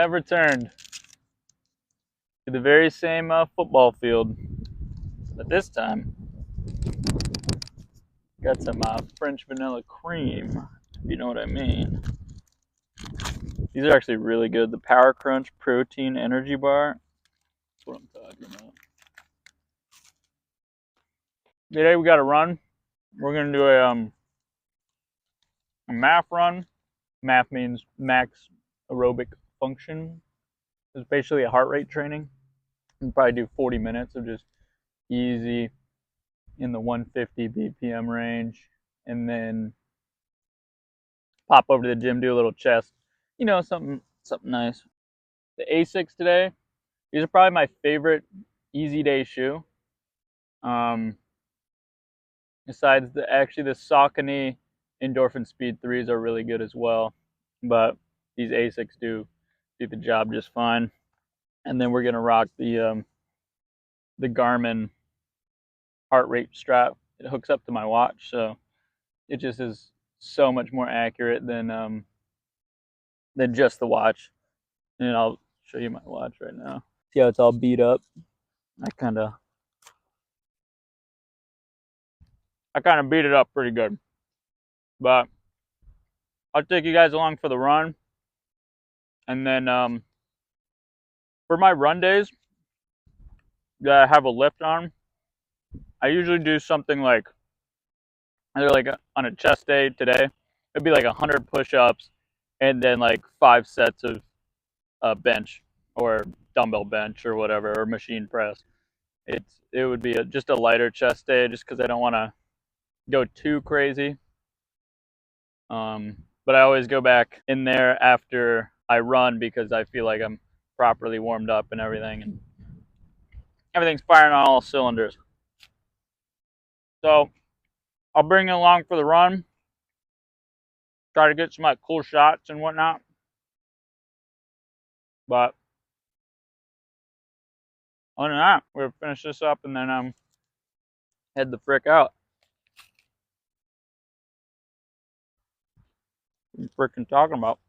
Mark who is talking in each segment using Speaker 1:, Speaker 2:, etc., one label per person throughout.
Speaker 1: have returned to the very same football field, but this time got some French vanilla cream, if you know what I mean. These are actually really good. The Power Crunch Protein Energy Bar. That's what I'm talking about. Today we got a run. We're gonna do a MAF run. MAF means max aerobic function. It's basically a heart rate training. We'll probably do 40 minutes of just easy in the 150 BPM range, and then pop over to the gym, do a little chest. You know, something nice. The Asics today. These are probably my favorite easy day shoe. Besides the Saucony Endorphin Speed 3s are really good as well, but these Asics do the job just fine. And then we're gonna rock the Garmin heart rate strap. It hooks up to my watch, so it just is so much more accurate than just the watch. And I'll show you my watch right now. See how it's all beat up? I kind of beat it up pretty good. But I'll take you guys along for the run. And then for my run days that I have a lift on, I usually do something like, either like on a chest day today, it'd be like 100 push-ups and then like 5 sets of bench or dumbbell bench or whatever, or machine press. It would be just a lighter chest day, just because I don't want to go too crazy. But I always go back in there after I run because I feel like I'm properly warmed up and everything, and everything's firing on all cylinders. So I'll bring you along for the run, try to get some like cool shots and whatnot. But other than that, we'll finish this up and then head the frick out. What are you freaking talking about?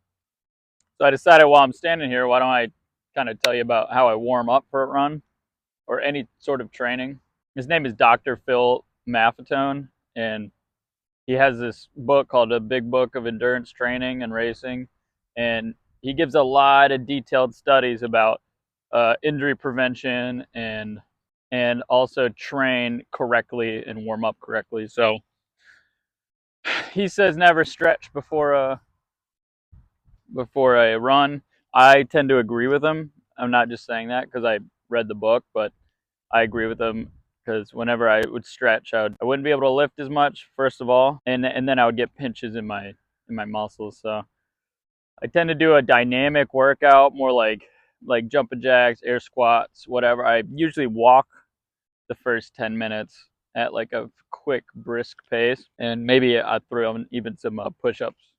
Speaker 1: So I decided while I'm standing here, why don't I kind of tell you about how I warm up for a run or any sort of training. His name is Dr. Phil Maffetone, and he has this book called A Big Book of Endurance Training and Racing, and he gives a lot of detailed studies about injury prevention and also train correctly and warm up correctly. So he says never stretch before a run. I tend to agree with him. I'm not just saying that because I read the book, but I agree with him, because whenever I would stretch, I wouldn't be able to lift as much, first of all, and then I would get pinches in my muscles. So I tend to do a dynamic workout, more like jumping jacks, air squats, whatever. I usually walk the first 10 minutes at like a quick, brisk pace, and maybe I throw in even some push-ups,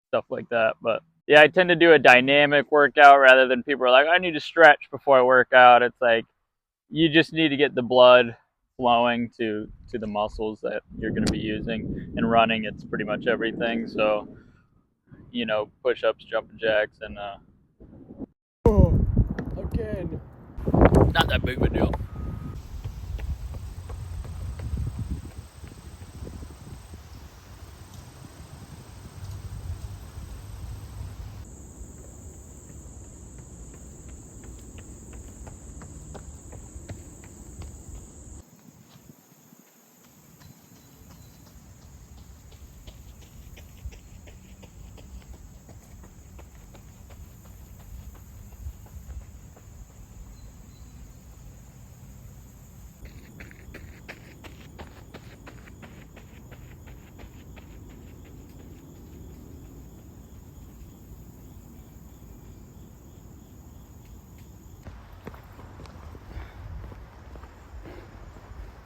Speaker 1: stuff like that. But yeah, I tend to do a dynamic workout rather than people are like, I need to stretch before I work out. It's like, you just need to get the blood flowing to the muscles that you're going to be using. And running, it's pretty much everything. So, you know, push-ups, jumping jacks, and again, not that big of a deal.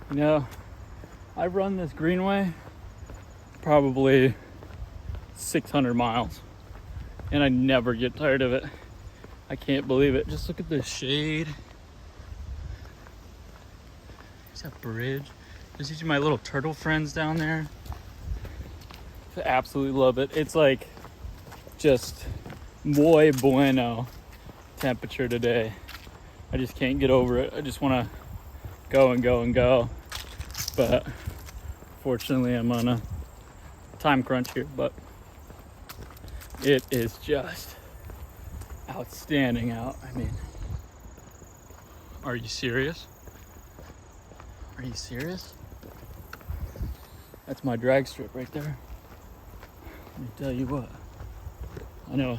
Speaker 1: You know, I've run this greenway probably 600 miles, and I never get tired of it. I can't believe it. Just look at the shade. There's that bridge. There's each of my little turtle friends down there. I absolutely love it. It's like just muy bueno temperature today. I just can't get over it. I just want to go and go and go. But fortunately, I'm on a time crunch here. But it is just outstanding out. I mean, are you serious? Are you serious? That's my drag strip right there. Let me tell you what. I know.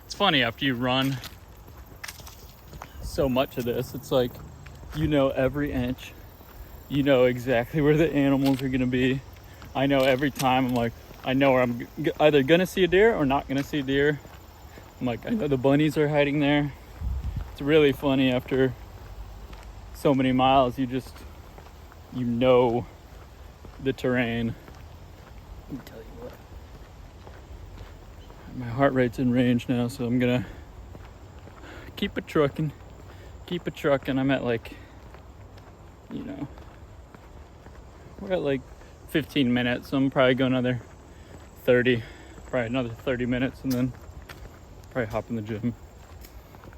Speaker 1: It's funny after you run so much of this, it's like you know every inch. You know exactly where the animals are gonna be. I know every time. I'm like, I know where I'm either gonna see a deer or not gonna see a deer. I'm like, I know the bunnies are hiding there. It's really funny after so many miles, you know the terrain. Let me tell you what. My heart rate's in range now, so I'm gonna keep it trucking. I'm at like, you know, we're at like 15 minutes, so I'm probably go another 30 minutes, and then probably hop in the gym.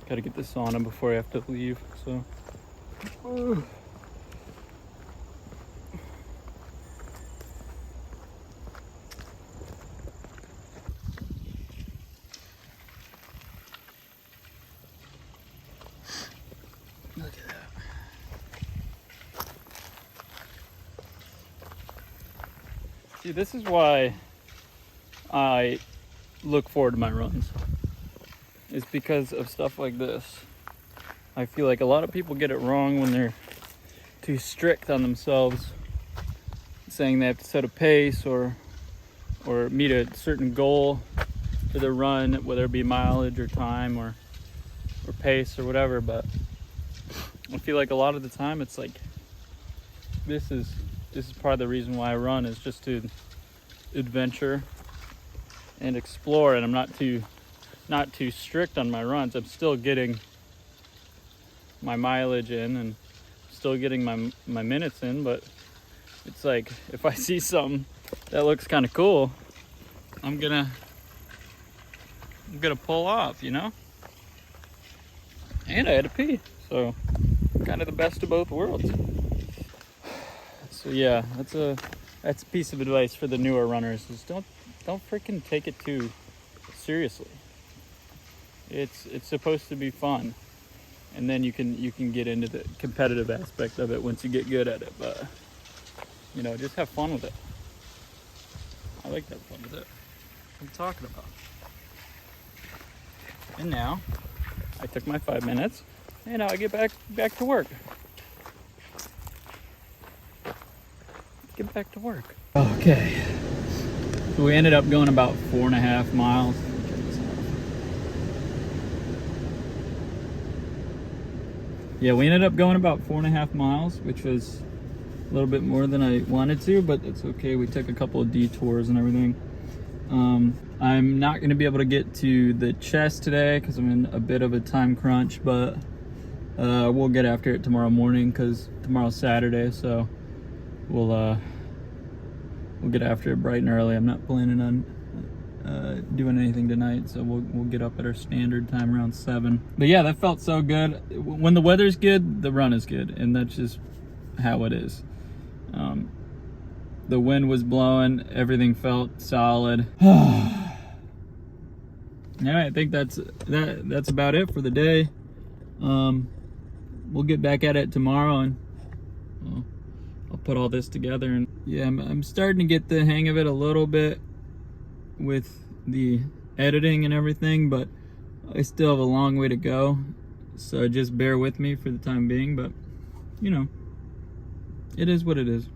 Speaker 1: Gotta get the sauna before I have to leave, so. Ooh. Look at that. See, this is why I look forward to my runs. It's because of stuff like this. I feel like a lot of people get it wrong when they're too strict on themselves, saying they have to set a pace or meet a certain goal for their run, whether it be mileage or time or pace or whatever. But I feel like a lot of the time it's like this is part of the reason why I run, is just to adventure and explore. And I'm not too strict on my runs. I'm still getting my mileage in and still getting my minutes in, but it's like if I see something that looks kind of cool, I'm gonna pull off, you know. And I had to pee, so kind of the best of both worlds. So yeah, that's a piece of advice for the newer runners, is don't freaking take it too seriously. It's supposed to be fun, and then you can get into the competitive aspect of it once you get good at it. But you know, just have fun with it. I like to have fun with it. What I'm talking about. And now I took my 5 minutes, and now I get back to work. Get back to work. Okay. So we ended up going about 4.5 miles. Yeah, we ended up going about 4.5 miles, which was a little bit more than I wanted to, but it's okay. We took a couple of detours and everything. I'm not going to be able to get to the chest today because I'm in a bit of a time crunch, but we'll get after it tomorrow morning because tomorrow's Saturday, so we'll get after it bright and early. I'm not planning on doing anything tonight, so we'll get up at our standard time around 7. But yeah, that felt so good. When the weather's good, the run is good, and that's just how it is. The wind was blowing, everything felt solid. All right, I think that's about it for the day. We'll get back at it tomorrow, and I'll put all this together. And yeah, I'm starting to get the hang of it a little bit with the editing and everything, but I still have a long way to go, so just bear with me for the time being. But you know, it is what it is.